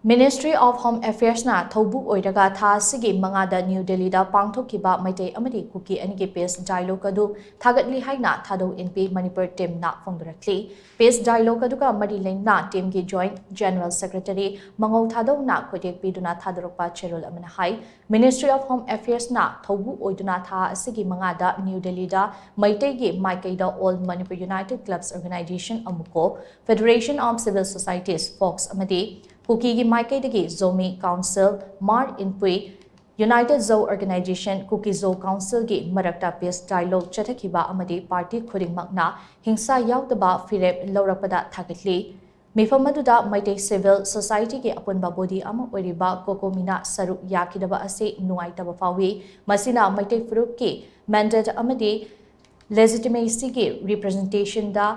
Ministry of Home Affairs na thoubu oiraga tha asigi mangada New Delhi da pangthokkhiba Meitei Amadi Kuki anigi pace dialogue adu Thagatli Haina Thadou Inpi Manipur team na Phongdorakli pace dialogue adu ka mari lengna team ki joint general secretary Thadou na khotek piduna thadorokpa cherol amana hai Ministry of Home Affairs na thoubu oiduna tha asigi mangada New Delhi da Meitei gi Maikai da All Manipur United Clubs Organization amuko Federation of Civil Societies Fox amadi Kuki gi Maikai dagi Zomi Council Mar Inpui United Zo Organization Kuki Zo Council gi Marakta Peace Dialogue Chathakhiba amadi party khudingmakna hingsa yaudaba firep laurapada Thagatli Mifamaduda Meitei Civil Society ki apunba body ama oiriba kokomina saru yakidaba ase nuaitaba fawi masina Meitei Furup ki mandate amadi legitimacy ki representation da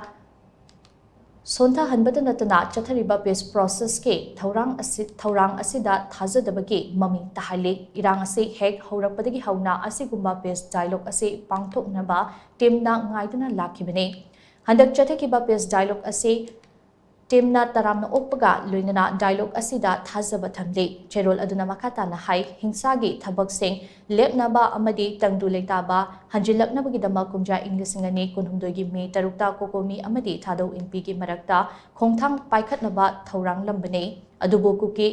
Sonta hanbata natana chathariba peace process ke thaurang asida thajadabagi mami tahali irang ase hek haurakpadagi hauna asigumba peace dialogue ase pangthoknaba teamna ngaiduna lakhibane handak chathakiba peace dialogue ase teamna taramna okpaga loinana dialogue asida thajaba thamle cherol aduna makata na hai hingsagi thabak sing lepnaba amadi tangdu leitaba hanjilaknabagi dama kumja inglisingani kunhumdogi me tarukta kokomi amadi Thadou Inpi gi marakta khongthang paikhatnaba thaurang lambane adubo kuki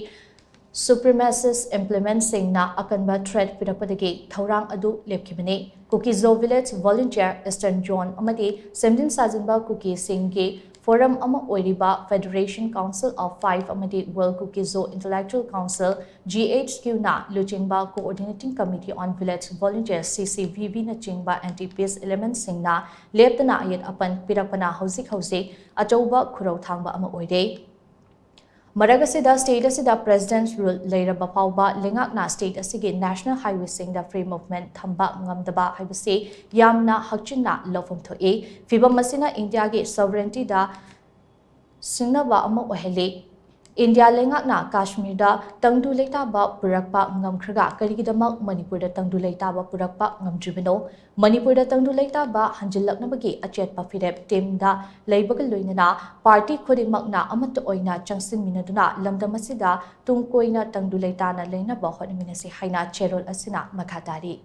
supremacist implement singna akanba threat pirapadagi thaurang adu lepkhibane kuki zo village volunteer eastern zone amadi 17 sajinba kuki singge Forum ama oiriba Federation Council of 5 amadi World Kuki Zo Intellectual Council GHQ na Luchingba Coordinating Committee on Village Volunteers CCVV na chingba anti-peace elements singna leptana ayat apan pirakpana hauzik achauba khurau thangba ama oire Maragasida state asida president's rule leiraba fauba lengakna state asigi national highway singda free movement thamba ngamdaba haibase yamna hakchinna lofum thoe fibam masina India gi sovereignty da singnaba ama ohele India lengakna Kashmir da tangdu leitaba purakpa ngamkhraga karigidamak Manipur da tangdu leitaba purakpa ngamjibino Manipur da tangdu leitaba hanjilaknabagi achetpa firep team da leibagal loinana party khudingmakna amat oina changsin minaduna lamdamasida tungkoina tangdu leitana leinaba hotminasi haina cherol asina makatari